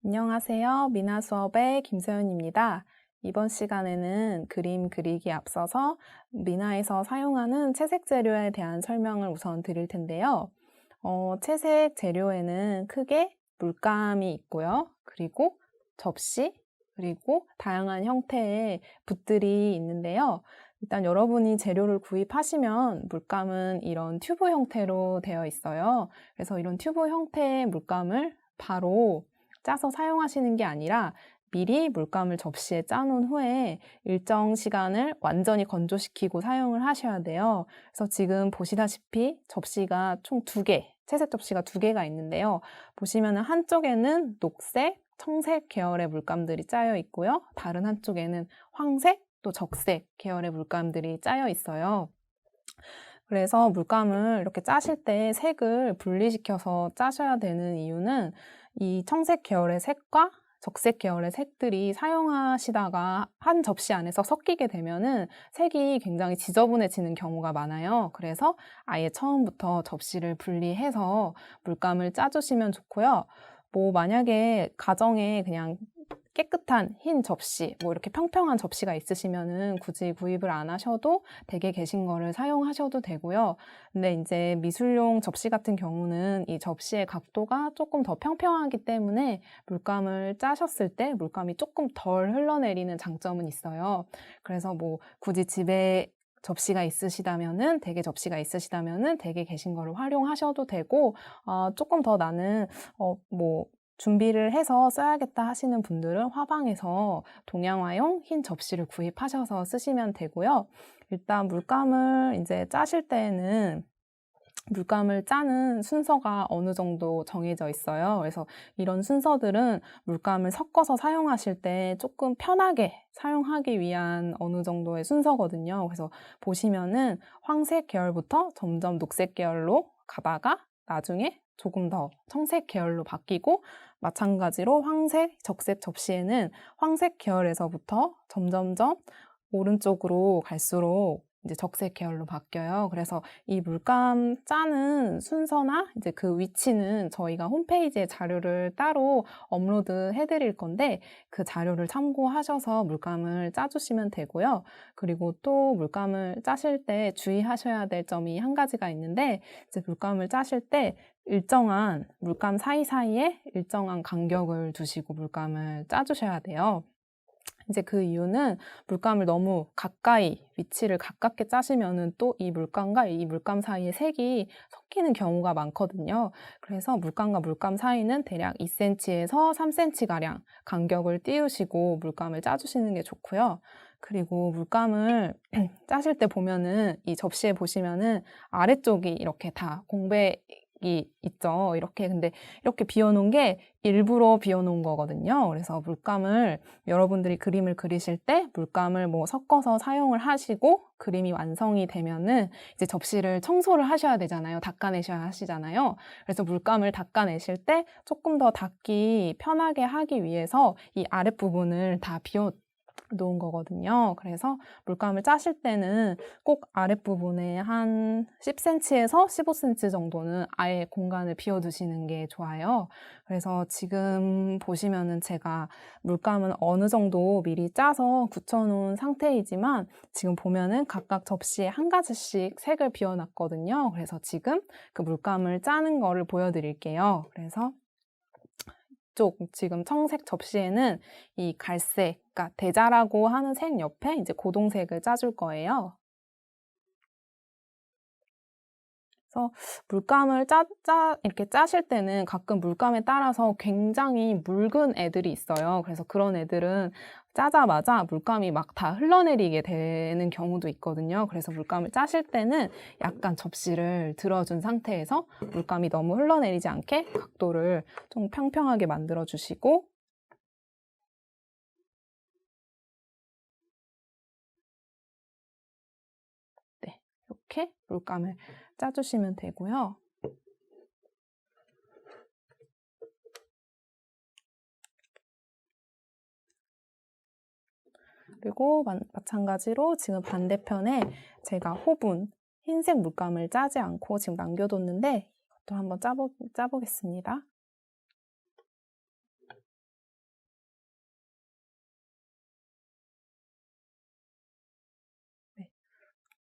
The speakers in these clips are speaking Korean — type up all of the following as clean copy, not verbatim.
안녕하세요. 미나 수업의 김소연입니다. 이번 시간에는 그림 그리기 앞서서 미나에서 사용하는 채색 재료에 대한 설명을 우선 드릴 텐데요. 채색 재료에는 크게 물감이 있고요. 그리고 접시, 그리고 다양한 형태의 붓들이 있는데요. 일단 여러분이 재료를 구입하시면 물감은 이런 튜브 형태로 되어 있어요. 그래서 이런 튜브 형태의 물감을 바로 짜서 사용하시는 게 아니라 미리 물감을 접시에 짜놓은 후에 일정 시간을 완전히 건조시키고 사용을 하셔야 돼요. 그래서 지금 보시다시피 접시가 총 2개, 채색 접시가 2개가 있는데요. 보시면 한쪽에는 녹색, 청색 계열의 물감들이 짜여 있고요. 다른 한쪽에는 황색, 또 적색 계열의 물감들이 짜여 있어요. 그래서 물감을 이렇게 짜실 때 색을 분리시켜서 짜셔야 되는 이유는 이 청색 계열의 색과 적색 계열의 색들이 사용하시다가 한 접시 안에서 섞이게 되면은 색이 굉장히 지저분해지는 경우가 많아요. 그래서 아예 처음부터 접시를 분리해서 물감을 짜주시면 좋고요. 만약에 가정에 그냥 깨끗한 흰 접시, 이렇게 평평한 접시가 있으시면은 굳이 구입을 안 하셔도 댁에 계신 거를 사용하셔도 되고요. 근데 이제 미술용 접시 같은 경우는 이 접시의 각도가 조금 더 평평하기 때문에 물감을 짜셨을 때 물감이 조금 덜 흘러내리는 장점은 있어요. 그래서 굳이 집에 접시가 있으시다면은, 댁에 접시가 있으시다면은 댁에 계신 거를 활용하셔도 되고, 조금 더 나는, 준비를 해서 써야겠다 하시는 분들은 화방에서 동양화용 흰 접시를 구입하셔서 쓰시면 되고요. 일단 물감을 이제 짜실 때에는 물감을 짜는 순서가 어느 정도 정해져 있어요. 그래서 이런 순서들은 물감을 섞어서 사용하실 때 조금 편하게 사용하기 위한 어느 정도의 순서거든요. 그래서 보시면은 황색 계열부터 점점 녹색 계열로 가다가 나중에 조금 더 청색 계열로 바뀌고, 마찬가지로 황색, 적색 접시에는 황색 계열에서부터 점점점 오른쪽으로 갈수록 이제 적색 계열로 바뀌어요. 그래서 이 물감 짜는 순서나 이제 그 위치는 저희가 홈페이지에 자료를 따로 업로드 해드릴 건데, 그 자료를 참고하셔서 물감을 짜주시면 되고요. 그리고 또 물감을 짜실 때 주의하셔야 될 점이 한 가지가 있는데, 이제 물감을 짜실 때 일정한 물감 사이사이에 일정한 간격을 두시고 물감을 짜주셔야 돼요. 이제 그 이유는 물감을 너무 가까이, 위치를 가깝게 짜시면은 또 이 물감과 이 물감 사이의 색이 섞이는 경우가 많거든요. 그래서 물감과 물감 사이는 대략 2cm에서 3cm가량 간격을 띄우시고 물감을 짜주시는 게 좋고요. 그리고 물감을 짜실 때 보면은 이 접시에 보시면은 아래쪽이 이렇게 다 공백이 있죠. 근데 이렇게 비워놓은 게 일부러 비워놓은 거거든요. 그래서 물감을 여러분들이 그림을 그리실 때 물감을 섞어서 사용을 하시고 그림이 완성이 되면은 이제 접시를 청소를 하셔야 되잖아요. 닦아내셔야 하시잖아요. 그래서 물감을 닦아내실 때 조금 더 닦기 편하게 하기 위해서 이 아랫부분을 다 비워 놓은 거거든요. 그래서 물감을 짜실 때는 꼭 아랫부분에 한 10cm에서 15cm 정도는 아예 공간을 비워두시는 게 좋아요. 그래서 지금 보시면은 제가 물감은 어느 정도 미리 짜서 굳혀놓은 상태이지만 지금 보면은 각각 접시에 한 가지씩 색을 비워놨거든요. 그래서 지금 그 물감을 짜는 거를 보여드릴게요. 그래서 지금 청색 접시에는 이 갈색, 그러니까 대자라고 하는 색 옆에 이제 고동색을 짜줄 거예요. 그래서 물감을 이렇게 짜실 때는 가끔 물감에 따라서 굉장히 묽은 애들이 있어요. 그래서 그런 애들은 짜자마자 물감이 막 다 흘러내리게 되는 경우도 있거든요. 그래서 물감을 짜실 때는 약간 접시를 들어준 상태에서 물감이 너무 흘러내리지 않게 각도를 좀 평평하게 만들어 주시고, 네, 이렇게 물감을 짜주시면 되고요. 그리고 마찬가지로 지금 반대편에 제가 호분, 흰색 물감을 짜지 않고 지금 남겨뒀는데 이것도 한번 짜보겠습니다.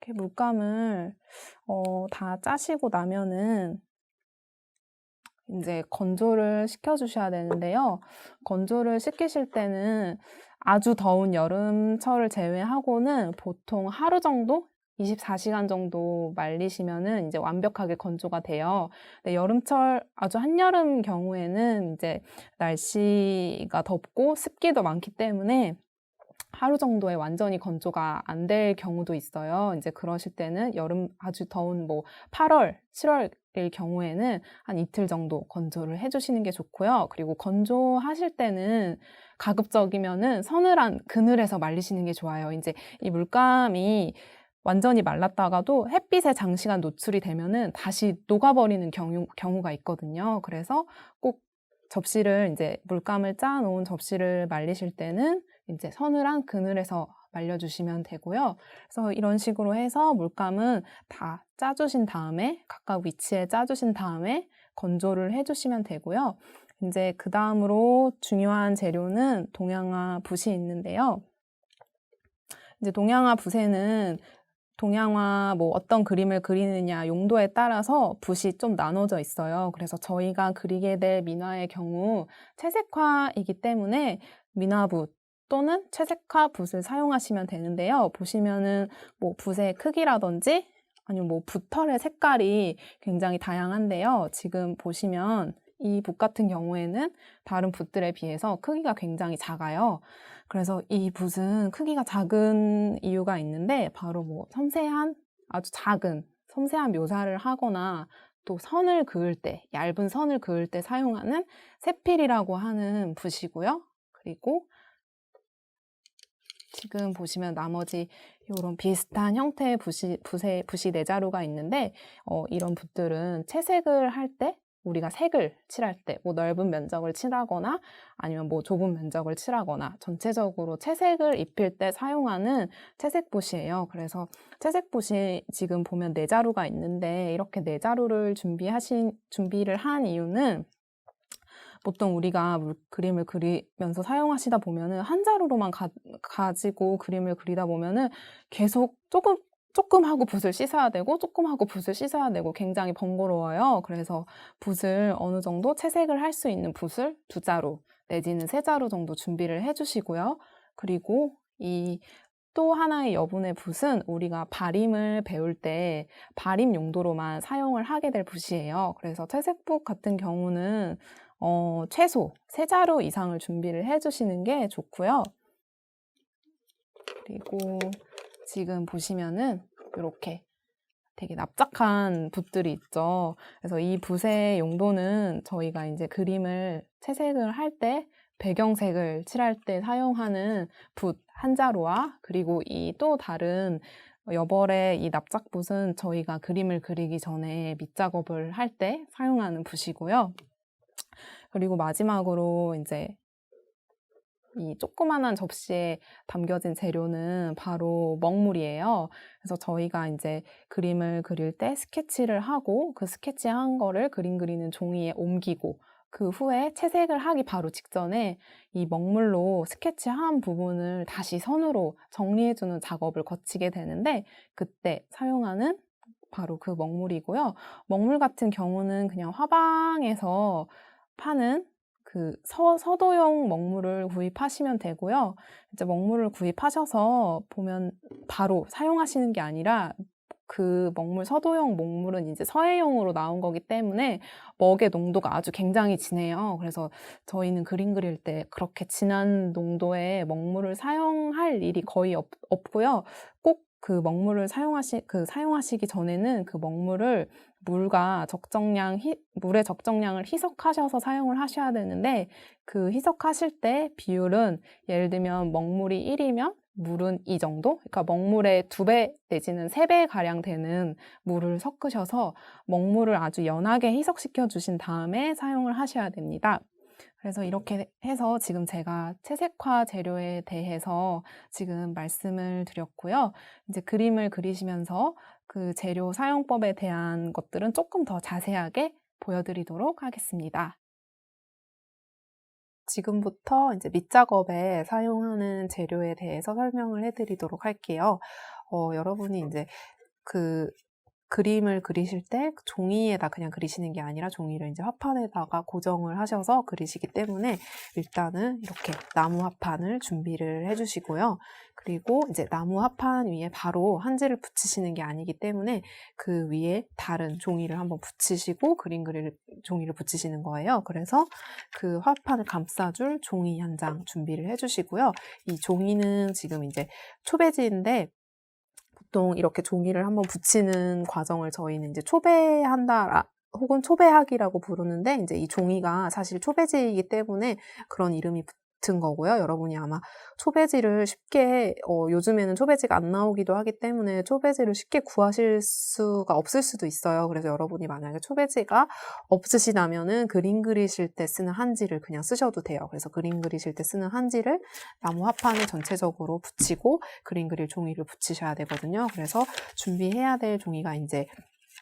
이렇게 물감을 다 짜시고 나면은 이제 건조를 시켜주셔야 되는데요. 건조를 시키실 때는 아주 더운 여름철을 제외하고는 보통 하루 정도? 24시간 정도 말리시면은 이제 완벽하게 건조가 돼요. 근데 여름철, 아주 한여름 경우에는 이제 날씨가 덥고 습기도 많기 때문에 하루 정도에 완전히 건조가 안 될 경우도 있어요. 이제 그러실 때는 여름 아주 더운 뭐 8월, 7월일 경우에는 한 이틀 정도 건조를 해 주시는 게 좋고요. 그리고 건조하실 때는 가급적이면은 서늘한 그늘에서 말리시는 게 좋아요. 인제 이 물감이 완전히 말랐다가도 햇빛에 장시간 노출이 되면은 다시 녹아버리는 경우가 있거든요. 그래서 꼭 접시를 인제 물감을 짜 놓은 접시를 말리실 때는 인제 서늘한 그늘에서 말려주시면 되고요. 그래서 이런 식으로 해서 물감은 다 짜 주신 다음에 각각 위치에 짜 주신 다음에 건조를 해 주시면 되고요. 인제 그다음으로 중요한 재료는 동양화 붓이 있는데요. 이제 동양화 붓에는 동양화 뭐 어떤 그림을 그리느냐 용도에 따라서 붓이 좀 나눠져 있어요. 그래서 저희가 그리게 될 민화의 경우 채색화이기 때문에 민화붓 또는 채색화 붓을 사용하시면 되는데요. 보시면은 뭐 붓의 크기라든지 아니면 뭐 붓털의 색깔이 굉장히 다양한데요. 지금 보시면 이 붓 같은 경우에는 다른 붓들에 비해서 크기가 굉장히 작아요. 그래서 이 붓은 크기가 작은 이유가 있는데 바로 뭐 섬세한 아주 작은 섬세한 묘사를 하거나 또 선을 그을 때 얇은 선을 그을 때 사용하는 세필이라고 하는 붓이고요. 그리고 지금 보시면 나머지 요런 비슷한 형태의 붓이 네 자루가 있는데 이런 붓들은 채색을 할 때 우리가 색을 칠할 때 뭐 넓은 면적을 칠하거나 아니면 뭐 좁은 면적을 칠하거나 전체적으로 채색을 입힐 때 사용하는 채색 붓이에요. 그래서 채색 붓이 지금 보면 네 자루가 있는데 이렇게 네 자루를 준비를 한 이유는 보통 우리가 그림을 그리면서 사용하시다 보면은 한 자루로만 가지고 그림을 그리다 보면은 계속 조금 하고 붓을 씻어야 되고 조금 하고 붓을 씻어야 되고 굉장히 번거로워요. 그래서 붓을 어느 정도 채색을 할 수 있는 붓을 두 자루 내지는 세 자루 정도 준비를 해 주시고요. 그리고 이 또 하나의 여분의 붓은 우리가 발임을 배울 때 발임 용도로만 사용을 하게 될 붓이에요. 그래서 채색붓 같은 경우는 최소 세 자루 이상을 준비를 해 주시는 게 좋고요. 그리고 지금 보시면은 이렇게 되게 납작한 붓들이 있죠. 그래서 이 붓의 용도는 저희가 이제 그림을 채색을 할 때 배경색을 칠할 때 사용하는 붓 한 자루와 그리고 이 또 다른 여벌의 이 납작붓은 저희가 그림을 그리기 전에 밑작업을 할 때 사용하는 붓이고요. 그리고 마지막으로 이제 이 조그만한 접시에 담겨진 재료는 바로 먹물이에요. 그래서 저희가 이제 그림을 그릴 때 스케치를 하고 그 스케치한 거를 그림 그리는 종이에 옮기고 그 후에 채색을 하기 바로 직전에 이 먹물로 스케치한 부분을 다시 선으로 정리해주는 작업을 거치게 되는데 그때 사용하는 바로 그 먹물이고요. 먹물 같은 경우는 그냥 화방에서 파는 그 서도용 먹물을 구입하시면 되고요. 이제 먹물을 구입하셔서 보면 바로 사용하시는 게 아니라 그 서도용 먹물은 이제 서해용으로 나온 거기 때문에 먹의 농도가 아주 굉장히 진해요. 그래서 저희는 그림 그릴 때 그렇게 진한 농도의 먹물을 사용할 일이 거의 없고요. 꼭 그 먹물을 사용하시기 전에는 그 먹물을 물의 적정량을 희석하셔서 사용을 하셔야 되는데 그 희석하실 때 비율은 예를 들면 먹물이 1이면 물은 이 정도? 그러니까 먹물의 2배 내지는 3배 가량 되는 물을 섞으셔서 먹물을 아주 연하게 희석시켜 주신 다음에 사용을 하셔야 됩니다. 그래서 이렇게 해서 지금 제가 채색화 재료에 대해서 지금 말씀을 드렸고요. 이제 그림을 그리시면서 그 재료 사용법에 대한 것들은 조금 더 자세하게 보여드리도록 하겠습니다. 지금부터 이제 밑작업에 사용하는 재료에 대해서 설명을 해드리도록 할게요. 여러분이 이제 그 그림을 그리실 때 종이에다 그냥 그리시는 게 아니라 종이를 이제 화판에다가 고정을 하셔서 그리시기 때문에 일단은 이렇게 나무 화판을 준비를 해주시고요. 그리고 이제 나무 화판 위에 바로 한지를 붙이시는 게 아니기 때문에 그 위에 다른 종이를 한번 붙이시고 그림 그릴 종이를 붙이시는 거예요. 그래서 그 화판을 감싸줄 종이 한 장 준비를 해주시고요. 이 종이는 지금 이제 초배지인데 보통 이렇게 종이를 한번 붙이는 과정을 저희는 이제 초배한다, 혹은 초배하기라고 부르는데, 이제 이 종이가 사실 초배지이기 때문에 그런 이름이 붙은 거고요. 여러분이 아마 초배지를 쉽게, 요즘에는 초배지가 안 나오기도 하기 때문에 초배지를 쉽게 구하실 수가 없을 수도 있어요. 그래서 여러분이 만약에 초배지가 없으시다면은 그림 그리실 때 쓰는 한지를 그냥 쓰셔도 돼요. 그래서 그림 그리실 때 쓰는 한지를 나무 화판에 전체적으로 붙이고 그림 그릴 종이를 붙이셔야 되거든요. 그래서 준비해야 될 종이가 이제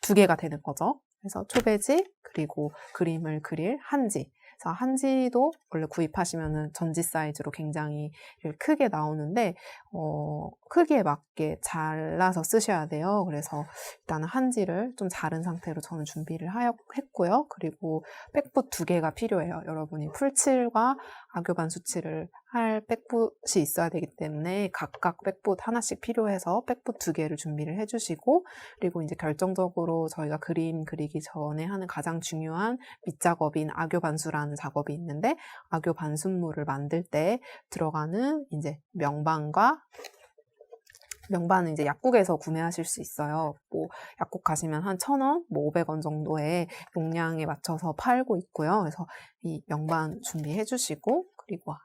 2개가 되는 거죠. 그래서 초배지 그리고 그림을 그릴 한지. 그래서 한지도 원래 구입하시면은 전지 사이즈로 굉장히 크게 나오는데 크기에 맞게 잘라서 쓰셔야 돼요. 그래서 일단은 한지를 좀 자른 상태로 저는 준비를 했고요. 그리고 백붓 2개가 필요해요. 여러분이 풀칠과 악교반 수칠을 할 백붓이 있어야 되기 때문에 각각 백붓 하나씩 필요해서 백붓 2개를 준비를 해주시고, 그리고 이제 결정적으로 저희가 그림 그리기 전에 하는 가장 중요한 밑작업인 악교반수라는 작업이 있는데, 악교반순물을 만들 때 들어가는 이제 명반은 이제 약국에서 구매하실 수 있어요. 뭐 약국 가시면 한 1,000원, 뭐 500원 정도의 용량에 맞춰서 팔고 있고요. 그래서 이 명반 준비해 주시고, 그리고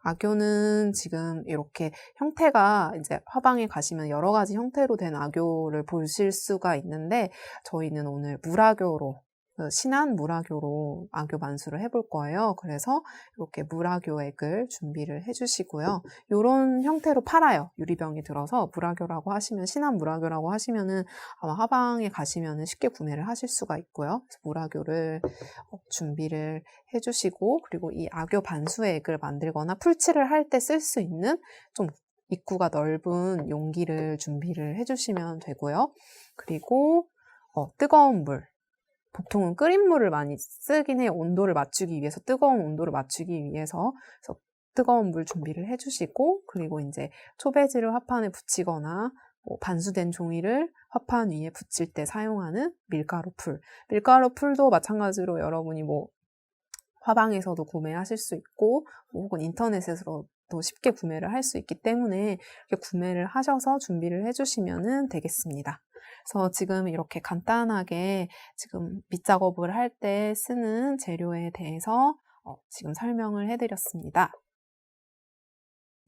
악교는 지금 이렇게 형태가 이제 화방에 가시면 여러 가지 형태로 된 악교를 보실 수가 있는데, 저희는 오늘 물악교로, 신한 물악교로 악교 만수를 해볼 거예요. 그래서 이렇게 물악교액을 준비를 해주시고요. 이런 형태로 팔아요. 유리병이 들어서 물악교라고 하시면, 신한 물악교라고 하시면은 아마 화방에 가시면은 쉽게 구매를 하실 수가 있고요. 그래서 물악교를 준비를 해주시고, 그리고 이 악교 반수의 액을 만들거나 풀칠을 할 때 쓸 수 있는 좀 입구가 넓은 용기를 준비를 해주시면 되고요. 그리고 뜨거운 물. 보통은 끓인 물을 많이 쓰긴 해요. 온도를 맞추기 위해서, 뜨거운 온도를 맞추기 위해서. 그래서 뜨거운 물 준비를 해주시고, 그리고 이제 초배지를 화판에 붙이거나 반수된 종이를 화판 위에 붙일 때 사용하는 밀가루 풀. 밀가루 풀도 마찬가지로 여러분이 뭐 화방에서도 구매하실 수 있고, 혹은 인터넷에서도 쉽게 구매를 할 수 있기 때문에 이렇게 구매를 하셔서 준비를 해주시면 되겠습니다. 그래서 지금 이렇게 간단하게 지금 밑작업을 할 때 쓰는 재료에 대해서 지금 설명을 해드렸습니다.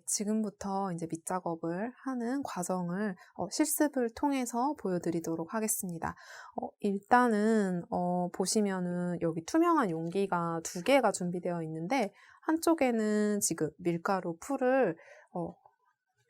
지금부터 이제 밑작업을 하는 과정을 실습을 통해서 보여드리도록 하겠습니다. 일단은 보시면은 여기 투명한 용기가 2개가 준비되어 있는데, 한쪽에는 지금 밀가루 풀을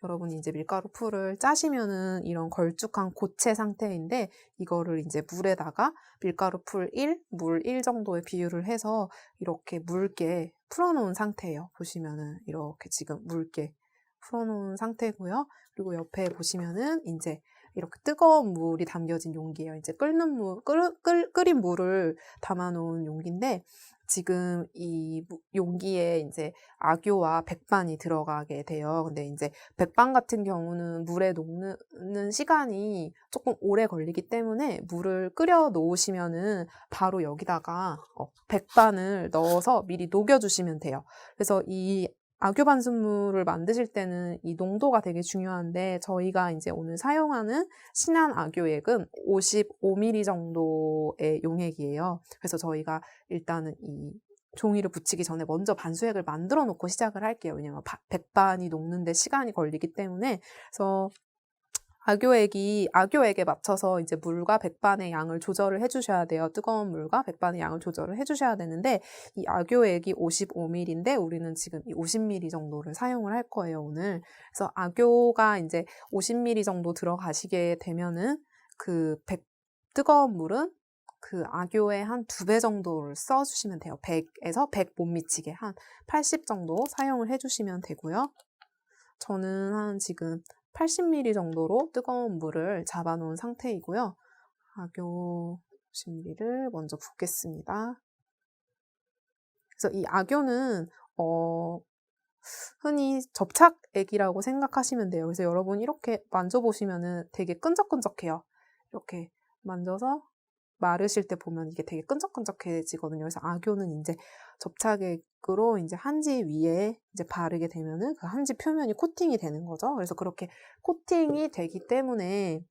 여러분이 이제 밀가루 풀을 짜시면은 이런 걸쭉한 고체 상태인데, 이거를 이제 물에다가 밀가루 풀 1, 물 1 정도의 비율을 해서 이렇게 묽게 풀어놓은 상태예요. 보시면은 이렇게 지금 묽게 풀어놓은 상태고요. 그리고 옆에 보시면은 이제 이렇게 뜨거운 물이 담겨진 용기예요. 이제 끓인 물을 담아놓은 용기인데, 지금 이 용기에 이제 악교와 백반이 들어가게 돼요. 근데 이제 백반 같은 경우는 물에 녹는 시간이 조금 오래 걸리기 때문에 물을 끓여 놓으시면은 바로 여기다가 백반을 넣어서 미리 녹여주시면 돼요. 그래서 이 악교 반순물을 만드실 때는 이 농도가 되게 중요한데, 저희가 이제 오늘 사용하는 신한 악교액은 55ml 정도의 용액이에요. 그래서 저희가 일단은 이 종이를 붙이기 전에 먼저 반수액을 만들어 놓고 시작을 할게요. 왜냐면 백반이 녹는데 시간이 걸리기 때문에. 그래서 악교액에 맞춰서 이제 물과 백반의 양을 조절을 해주셔야 돼요. 뜨거운 물과 백반의 양을 조절을 해주셔야 되는데, 이 악교액이 55ml인데 우리는 지금 이 50ml 정도를 사용을 할 거예요, 오늘. 그래서 악교가 이제 50ml 정도 들어가시게 되면은 뜨거운 물은 그 악교의 한 2배 정도를 써주시면 돼요. 100에서 100 못 미치게 한 80 정도 사용을 해주시면 되고요. 저는 한 지금 80ml 정도로 뜨거운 물을 잡아놓은 상태이고요. 악교 50ml를 먼저 붓겠습니다. 그래서 이 악교는 흔히 접착액이라고 생각하시면 돼요. 그래서 여러분 이렇게 만져보시면은 되게 끈적끈적해요. 이렇게 만져서 마르실 때 보면 이게 되게 끈적끈적해지거든요. 그래서 악교는 이제 접착액으로 이제 한지 위에 이제 바르게 되면은 그 한지 표면이 코팅이 되는 거죠. 그래서 그렇게 코팅이 되기 때문에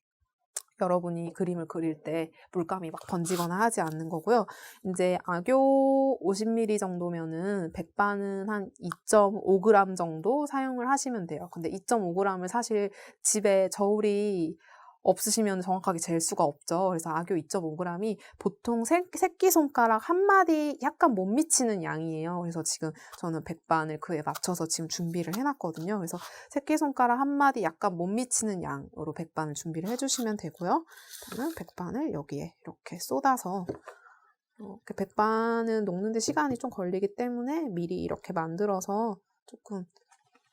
여러분이 그림을 그릴 때 물감이 막 번지거나 하지 않는 거고요. 이제 악교 50ml 정도면은 백반은 한 2.5g 정도 사용을 하시면 돼요. 근데 2.5g을 사실 집에 저울이 없으시면 정확하게 잴 수가 없죠. 그래서 악교 2.5g이 보통 새끼손가락 한 마디 약간 못 미치는 양이에요. 그래서 지금 저는 백반을 그에 맞춰서 지금 준비를 해놨거든요. 그래서 새끼손가락 한 마디 약간 못 미치는 양으로 백반을 준비를 해주시면 되고요. 저는 백반을 여기에 이렇게 쏟아서 이렇게 백반은 녹는데 시간이 좀 걸리기 때문에 미리 이렇게 만들어서 조금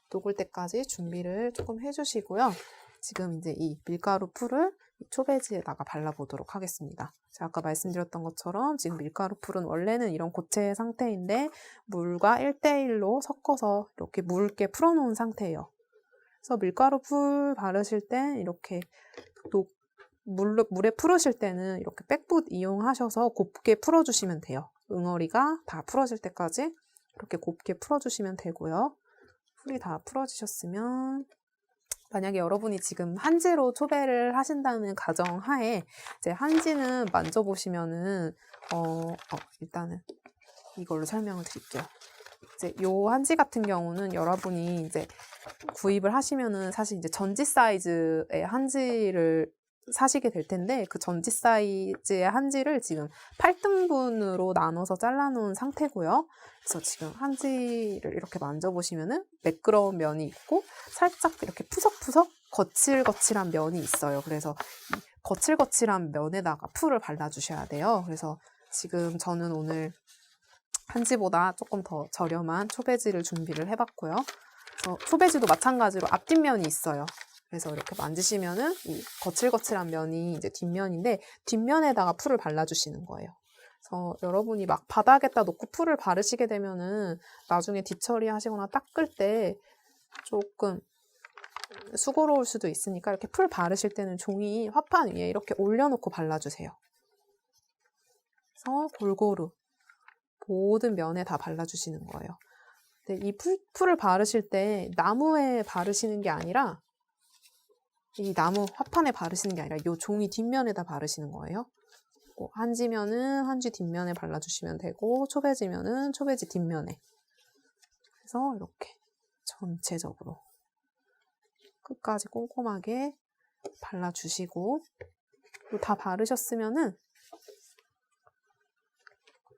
녹을 때까지 준비를 조금 해주시고요. 지금 이제 이 밀가루 풀을 초베지에다가 발라보도록 하겠습니다. 제가 아까 말씀드렸던 것처럼 지금 밀가루 풀은 원래는 이런 고체 상태인데 물과 1대1로 섞어서 이렇게 묽게 풀어놓은 상태예요. 그래서 밀가루 풀 바르실 때 이렇게 물에 풀으실 때는 이렇게 백붓 이용하셔서 곱게 풀어주시면 돼요. 응어리가 다 풀어질 때까지 이렇게 곱게 풀어주시면 되고요. 풀이 다 풀어지셨으면 만약에 여러분이 지금 한지로 초배를 하신다는 가정하에 이제 한지는 만져보시면은 일단은 이걸로 설명을 드릴게요. 이제 요 한지 같은 경우는 여러분이 이제 구입을 하시면은 사실 이제 전지 사이즈의 한지를 사시게 될 텐데 그 전지 사이즈의 한지를 지금 8등분으로 나눠서 잘라놓은 상태고요. 그래서 지금 한지를 이렇게 만져보시면은 매끄러운 면이 있고 살짝 이렇게 푸석푸석 거칠거칠한 면이 있어요. 그래서 이 거칠거칠한 면에다가 풀을 발라주셔야 돼요. 그래서 지금 저는 오늘 한지보다 조금 더 저렴한 초베지를 준비를 해봤고요. 그래서 초베지도 마찬가지로 앞뒷면이 있어요. 그래서 이렇게 만지시면은 이 거칠거칠한 면이 이제 뒷면인데 뒷면에다가 풀을 발라주시는 거예요. 그래서 여러분이 막 바닥에다 놓고 풀을 바르시게 되면은 나중에 뒤처리 하시거나 닦을 때 조금 수고로울 수도 있으니까 이렇게 풀 바르실 때는 종이 화판 위에 이렇게 올려놓고 발라주세요. 그래서 골고루 모든 면에 다 발라주시는 거예요. 근데 이 풀을 바르실 때 나무에 바르시는 게 아니라 이 나무 화판에 바르시는 게 아니라 이 종이 뒷면에다 바르시는 거예요. 한지면은 한지 뒷면에 발라주시면 되고 초베지면은 초베지 뒷면에. 그래서 이렇게 전체적으로 끝까지 꼼꼼하게 발라주시고 다 바르셨으면은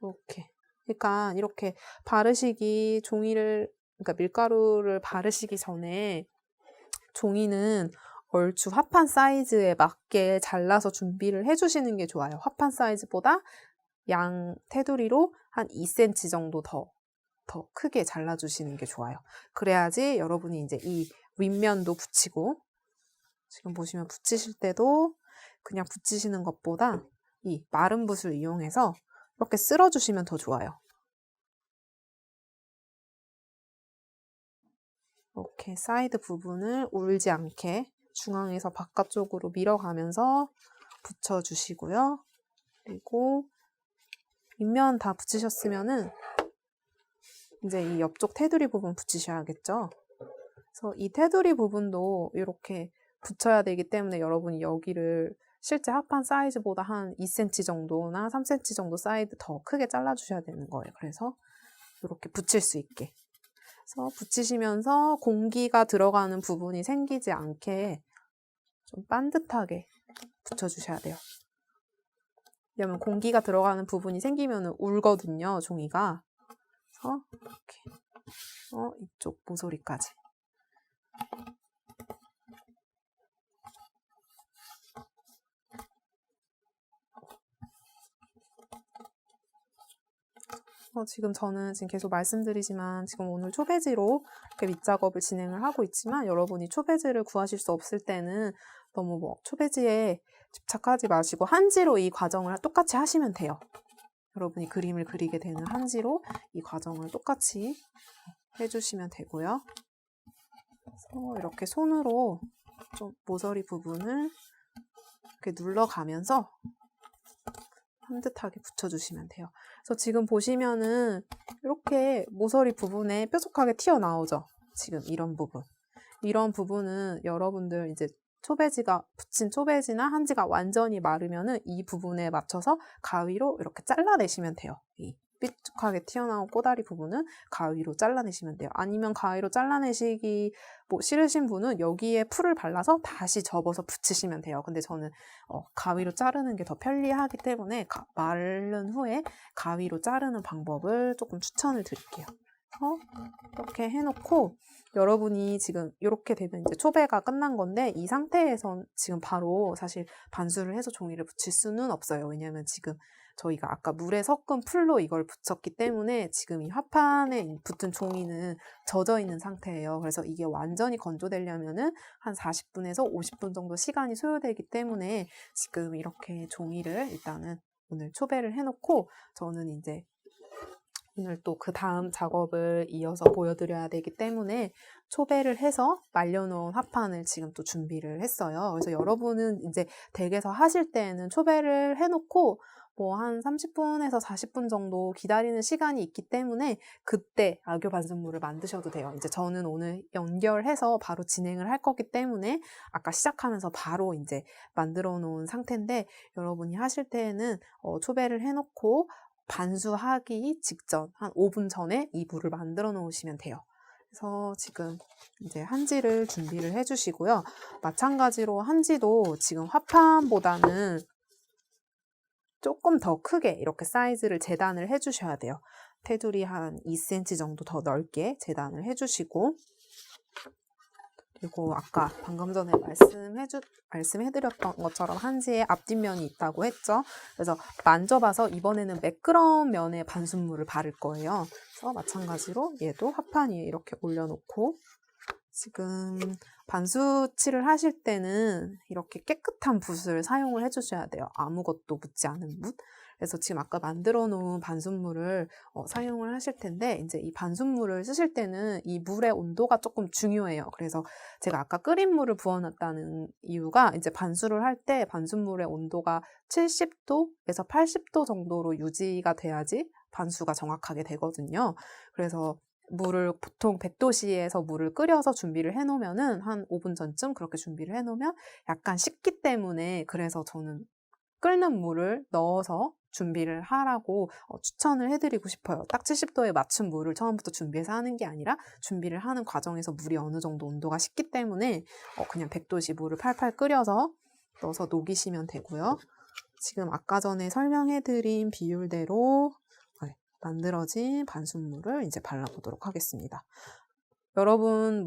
이렇게 그러니까 이렇게 바르시기 그러니까 밀가루를 바르시기 전에 종이는 얼추 화판 사이즈에 맞게 잘라서 준비를 해주시는 게 좋아요. 화판 사이즈보다 양 테두리로 한 2cm 정도 더 크게 잘라주시는 게 좋아요. 그래야지 여러분이 이제 이 윗면도 붙이고 지금 보시면 붙이실 때도 그냥 붙이시는 것보다 이 마른 붓을 이용해서 이렇게 쓸어주시면 더 좋아요. 이렇게 사이드 부분을 울지 않게 중앙에서 바깥쪽으로 밀어가면서 붙여주시고요. 그리고 윗면 다 붙이셨으면은 이제 이 옆쪽 테두리 부분 붙이셔야겠죠. 그래서 이 테두리 부분도 이렇게 붙여야 되기 때문에 여러분이 여기를 실제 합판 사이즈보다 한 2cm 정도나 3cm 정도 사이즈 더 크게 잘라주셔야 되는 거예요. 그래서 이렇게 붙일 수 있게. 그래서 붙이시면서 공기가 들어가는 부분이 생기지 않게 좀 반듯하게 붙여주셔야 돼요. 왜냐면 공기가 들어가는 부분이 생기면 울거든요, 종이가. 그래서 이렇게 이쪽 모서리까지. 지금 저는 지금 계속 말씀드리지만 지금 오늘 초배지로 이렇게 밑작업을 진행을 하고 있지만 여러분이 초배지를 구하실 수 없을 때는 너무 뭐 초배지에 집착하지 마시고 한지로 이 과정을 똑같이 하시면 돼요. 여러분이 그림을 그리게 되는 한지로 이 과정을 똑같이 해주시면 되고요. 그래서 이렇게 손으로 좀 모서리 부분을 이렇게 눌러가면서 산뜻하게 붙여주시면 돼요. 그래서 지금 보시면은 이렇게 모서리 부분에 뾰족하게 튀어나오죠. 지금 이런 부분. 이런 부분은 여러분들 이제 초배지가 붙인 초배지나 한지가 완전히 마르면은 이 부분에 맞춰서 가위로 이렇게 잘라내시면 돼요. 이 삐죽하게 튀어나온 꼬다리 부분은 가위로 잘라내시면 돼요. 아니면 가위로 잘라내시기 싫으신 분은 여기에 풀을 발라서 다시 접어서 붙이시면 돼요. 근데 저는 가위로 자르는 게 더 편리하기 때문에 마른 후에 가위로 자르는 방법을 조금 추천을 드릴게요. 이렇게 해놓고 여러분이 지금 이렇게 되면 이제 초배가 끝난 건데 이 상태에선 지금 바로 사실 반수를 해서 종이를 붙일 수는 없어요. 왜냐면 지금 저희가 아까 물에 섞은 풀로 이걸 붙였기 때문에 지금 이 화판에 붙은 종이는 젖어 있는 상태예요. 그래서 이게 완전히 건조되려면은 한 40분에서 50분 정도 시간이 소요되기 때문에 지금 이렇게 종이를 일단은 오늘 초배를 해놓고 저는 이제 오늘 또 그 다음 작업을 이어서 보여드려야 되기 때문에 초배를 해서 말려놓은 화판을 지금 또 준비를 했어요. 그래서 여러분은 이제 댁에서 하실 때는 초배를 해놓고 한 30분에서 40분 정도 기다리는 시간이 있기 때문에 그때 악교 반죽물을 만드셔도 돼요. 이제 저는 오늘 연결해서 바로 진행을 할 거기 때문에 아까 시작하면서 바로 이제 만들어 놓은 상태인데 여러분이 하실 때에는 초배를 해놓고 반수하기 직전, 한 5분 전에 이 물을 만들어 놓으시면 돼요. 그래서 지금 이제 한지를 준비를 해주시고요. 마찬가지로 한지도 지금 화판보다는 조금 더 크게 이렇게 사이즈를 재단을 해주셔야 돼요. 테두리 한 2cm 정도 더 넓게 재단을 해주시고 그리고 아까 방금 전에 말씀해드렸던 것처럼 한지에 앞뒷면이 있다고 했죠. 그래서 만져봐서 이번에는 매끄러운 면에 반순물을 바를 거예요. 그래서 마찬가지로 얘도 화판 위에 이렇게 올려놓고 지금 반수칠을 하실 때는 이렇게 깨끗한 붓을 사용을 해주셔야 돼요. 아무것도 묻지 않은 붓. 그래서 지금 아까 만들어 놓은 반순물을 사용을 하실 텐데 이제 이 반순물을 쓰실 때는 이 물의 온도가 조금 중요해요. 그래서 제가 아까 끓인 물을 부어놨다는 이유가 이제 반수를 할 때 반순물의 온도가 70도에서 80도 정도로 유지가 돼야지 반수가 정확하게 되거든요. 그래서 물을 보통 100도씨에서 물을 끓여서 준비를 해놓으면은 한 5분 전쯤 그렇게 준비를 해놓으면 약간 식기 때문에 그래서 저는 끓는 물을 넣어서 준비를 하라고 추천을 해드리고 싶어요. 딱 70도에 맞춘 물을 처음부터 준비해서 하는 게 아니라 준비를 하는 과정에서 물이 어느 정도 온도가 식기 때문에 그냥 100도씨 물을 팔팔 끓여서 넣어서 녹이시면 되고요. 지금 아까 전에 설명해드린 비율대로 만들어진 반순물을 이제 발라보도록 하겠습니다. 여러분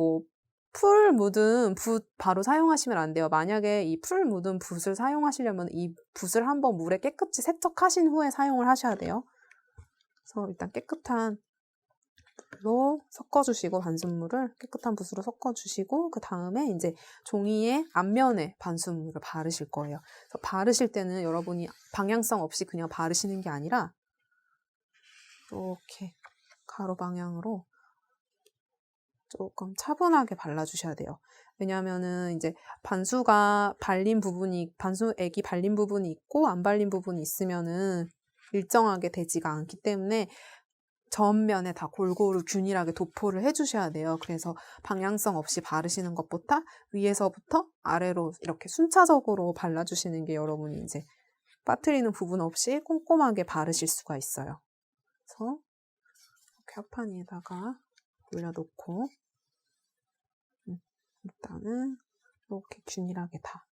풀 묻은 붓 바로 사용하시면 안 돼요. 만약에 이 풀 묻은 붓을 사용하시려면 이 붓을 한번 물에 깨끗이 세척하신 후에 사용을 하셔야 돼요. 그래서 일단 깨끗한 붓으로 섞어주시고 반순물을 깨끗한 붓으로 섞어주시고 그 다음에 이제 종이의 앞면에 반순물을 바르실 거예요. 그래서 바르실 때는 여러분이 방향성 없이 그냥 바르시는 게 아니라 이렇게 가로 방향으로 조금 차분하게 발라주셔야 돼요. 왜냐하면은 이제 반수액이 발린 부분이 있고 안 발린 부분이 있으면은 일정하게 되지가 않기 때문에 전면에 다 골고루 균일하게 도포를 해주셔야 돼요. 그래서 방향성 없이 바르시는 것보다 위에서부터 아래로 이렇게 순차적으로 발라주시는 게 여러분이 이제 빠뜨리는 부분 없이 꼼꼼하게 바르실 수가 있어요. 그래서 이렇게 화판 위에다가 올려놓고 일단은 이렇게 균일하게 다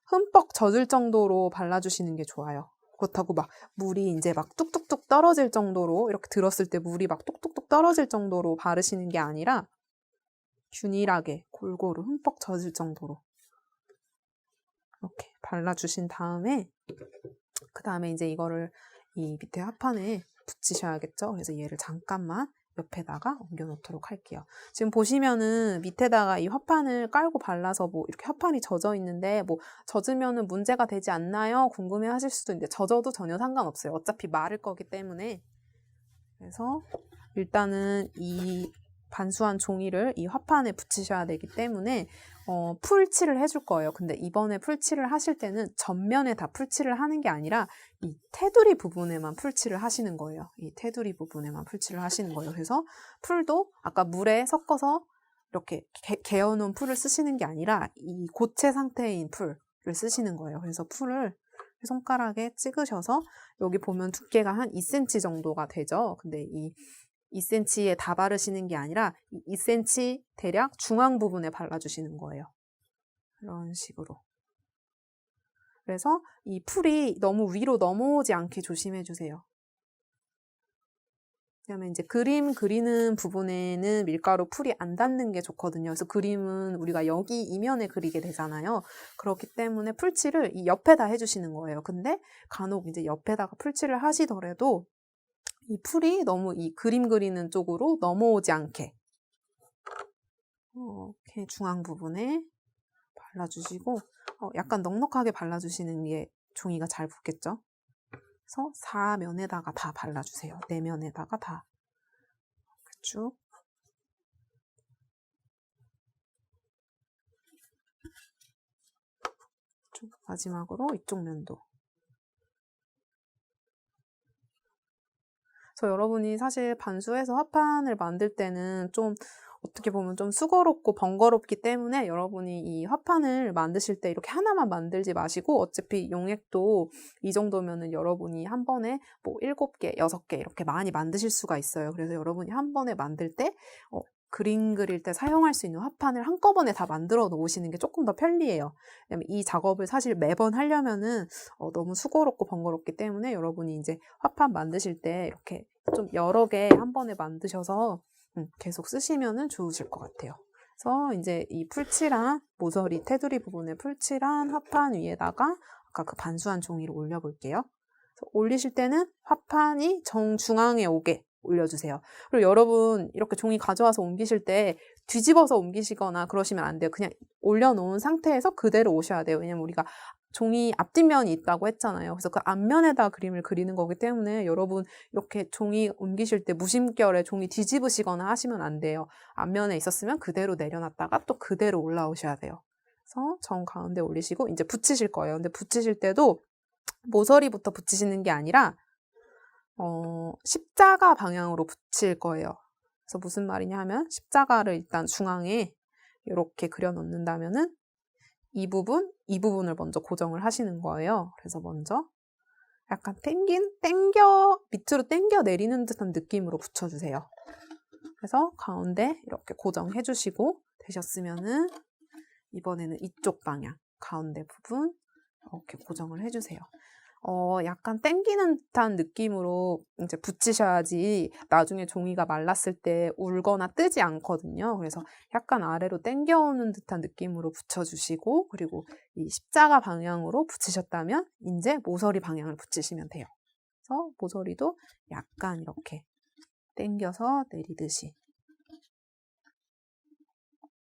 흠뻑 젖을 정도로 발라주시는 게 좋아요. 그렇다고 막 물이 이제 막 뚝뚝뚝 떨어질 정도로 이렇게 들었을 때 물이 막 뚝뚝뚝 떨어질 정도로 바르시는 게 아니라 균일하게 골고루 흠뻑 젖을 정도로 이렇게 발라주신 다음에 그 다음에 이제 이거를 이 밑에 화판에 붙이셔야겠죠. 그래서 얘를 잠깐만 옆에다가 옮겨 놓도록 할게요. 지금 보시면은 밑에다가 이 화판을 깔고 발라서 뭐 이렇게 화판이 젖어 있는데 뭐 젖으면은 문제가 되지 않나요? 궁금해 하실 수도 있는데 젖어도 전혀 상관없어요. 어차피 마를 거기 때문에. 그래서 일단은 이 반수한 종이를 이 화판에 붙이셔야 되기 때문에 풀칠을 해줄 거예요. 근데 이번에 풀칠을 하실 때는 전면에 다 풀칠을 하는 게 아니라 이 테두리 부분에만 풀칠을 하시는 거예요. 이 테두리 부분에만 풀칠을 하시는 거예요. 그래서 풀도 아까 물에 섞어서 이렇게 개어놓은 풀을 쓰시는 게 아니라 이 고체 상태인 풀을 쓰시는 거예요. 그래서 풀을 손가락에 찍으셔서 여기 보면 두께가 한 2cm 정도가 되죠. 근데 이 2cm에 다 바르시는 게 아니라 2cm 대략 중앙 부분에 발라주시는 거예요. 이런 식으로. 그래서 이 풀이 너무 위로 넘어오지 않게 조심해 주세요. 그다음에 이제 그림 그리는 부분에는 밀가루 풀이 안 닿는 게 좋거든요. 그래서 그림은 우리가 여기 이면에 그리게 되잖아요. 그렇기 때문에 풀칠을 이 옆에다 해주시는 거예요. 근데 간혹 이제 옆에다가 풀칠을 하시더라도 이 풀이 너무 이 그림 그리는 쪽으로 넘어오지 않게 이렇게 중앙 부분에 발라주시고 약간 넉넉하게 발라주시는 게 종이가 잘 붙겠죠? 그래서 4면에다가 다 발라주세요. 4면에다가 다 쭉. 쭉 마지막으로 이쪽 면도. 그래서 여러분이 사실 반수해서 화판을 만들 때는 좀 어떻게 보면 좀 수고롭고 번거롭기 때문에 여러분이 이 화판을 만드실 때 이렇게 하나만 만들지 마시고 어차피 용액도 이 정도면은 여러분이 한 번에 뭐 7개, 6개 이렇게 많이 만드실 수가 있어요. 그래서 여러분이 한 번에 만들 때 그림 그릴 때 사용할 수 있는 화판을 한꺼번에 다 만들어 놓으시는 게 조금 더 편리해요. 왜냐면 이 작업을 사실 매번 하려면은 너무 수고롭고 번거롭기 때문에 여러분이 이제 화판 만드실 때 이렇게 좀 여러 개 한 번에 만드셔서 계속 쓰시면은 좋으실 것 같아요. 그래서 이제 이 풀칠한 모서리 테두리 부분에 풀칠한 화판 위에다가 아까 그 반수한 종이를 올려볼게요. 올리실 때는 화판이 정중앙에 오게 올려주세요. 그리고 여러분 이렇게 종이 가져와서 옮기실 때 뒤집어서 옮기시거나 그러시면 안 돼요. 그냥 올려놓은 상태에서 그대로 오셔야 돼요. 왜냐면 우리가 종이 앞뒷면이 있다고 했잖아요. 그래서 그 앞면에다 그림을 그리는 거기 때문에 여러분 이렇게 종이 옮기실 때 무심결에 종이 뒤집으시거나 하시면 안 돼요. 앞면에 있었으면 그대로 내려놨다가 또 그대로 올라오셔야 돼요. 그래서 정 가운데 올리시고 이제 붙이실 거예요. 근데 붙이실 때도 모서리부터 붙이시는 게 아니라 십자가 방향으로 붙일 거예요. 그래서 무슨 말이냐 하면 십자가를 일단 중앙에 이렇게 그려 놓는다면은 이 부분을 먼저 고정을 하시는 거예요. 그래서 먼저 약간 밑으로 당겨 내리는 듯한 느낌으로 붙여주세요. 그래서 가운데 이렇게 고정해 주시고 되셨으면은 이번에는 이쪽 방향, 가운데 부분 이렇게 고정을 해주세요. 약간 당기는 듯한 느낌으로 이제 붙이셔야지 나중에 종이가 말랐을 때 울거나 뜨지 않거든요. 그래서 약간 아래로 당겨오는 듯한 느낌으로 붙여주시고 그리고 이 십자가 방향으로 붙이셨다면 이제 모서리 방향을 붙이시면 돼요. 그래서 모서리도 약간 이렇게 당겨서 내리듯이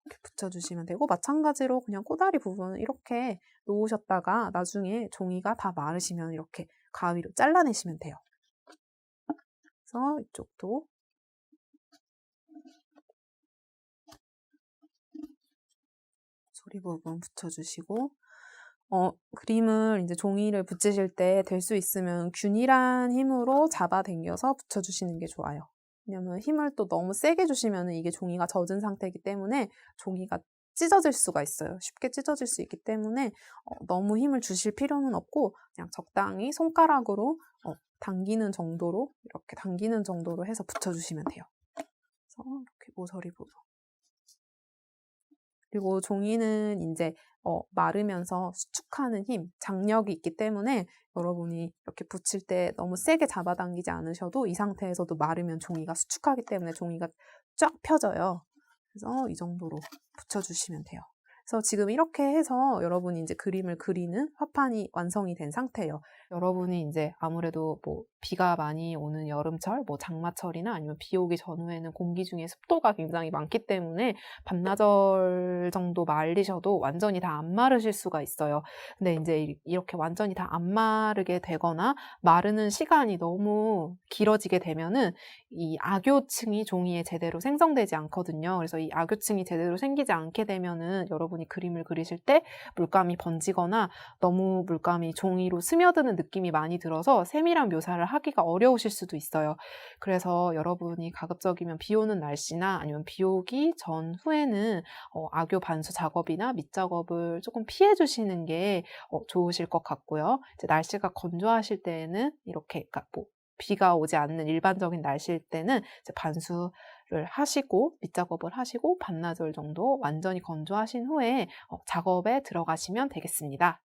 이렇게 붙여주시면 되고 마찬가지로 그냥 꼬다리 부분은 이렇게 놓으셨다가 나중에 종이가 다 마르시면 이렇게 가위로 잘라내시면 돼요. 그래서 이쪽도 소리 부분 붙여주시고 그림을 이제 종이를 붙이실 때 될 수 있으면 균일한 힘으로 잡아당겨서 붙여주시는 게 좋아요. 왜냐면 힘을 또 너무 세게 주시면 이게 종이가 젖은 상태이기 때문에 종이가 찢어질 수가 있어요. 쉽게 찢어질 수 있기 때문에 너무 힘을 주실 필요는 없고 그냥 적당히 손가락으로 당기는 정도로 이렇게 당기는 정도로 해서 붙여주시면 돼요. 그래서 이렇게 모서리 부분. 그리고 종이는 이제 마르면서 수축하는 힘, 장력이 있기 때문에 여러분이 이렇게 붙일 때 너무 세게 잡아당기지 않으셔도 이 상태에서도 마르면 종이가 수축하기 때문에 종이가 쫙 펴져요. 그래서 이 정도로 붙여주시면 돼요. 그래서 지금 이렇게 해서 여러분이 이제 그림을 그리는 화판이 완성이 된 상태예요. 여러분이 이제 아무래도 뭐 비가 많이 오는 여름철, 뭐 장마철이나 아니면 비 오기 전후에는 공기 중에 습도가 굉장히 많기 때문에 반나절 정도 말리셔도 완전히 다 안 마르실 수가 있어요. 근데 이제 이렇게 완전히 다 안 마르게 되거나 마르는 시간이 너무 길어지게 되면은 이 악교층이 종이에 제대로 생성되지 않거든요. 그래서 이 악교층이 제대로 생기지 않게 되면은 여러분이 그림을 그리실 때 물감이 번지거나 너무 물감이 종이로 스며드는 느낌이 많이 들어서 세밀한 묘사를 하기가 어려우실 수도 있어요. 그래서 여러분이 가급적이면 비 오는 날씨나 아니면 비 오기 전후에는 악교 반수 작업이나 밑작업을 조금 피해 주시는 게 좋으실 것 같고요. 이제 날씨가 건조하실 때에는 이렇게, 그러니까 뭐 비가 오지 않는 일반적인 날씨일 때는 이제 반수를 하시고 밑작업을 하시고 반나절 정도 완전히 건조하신 후에 작업에 들어가시면 되겠습니다.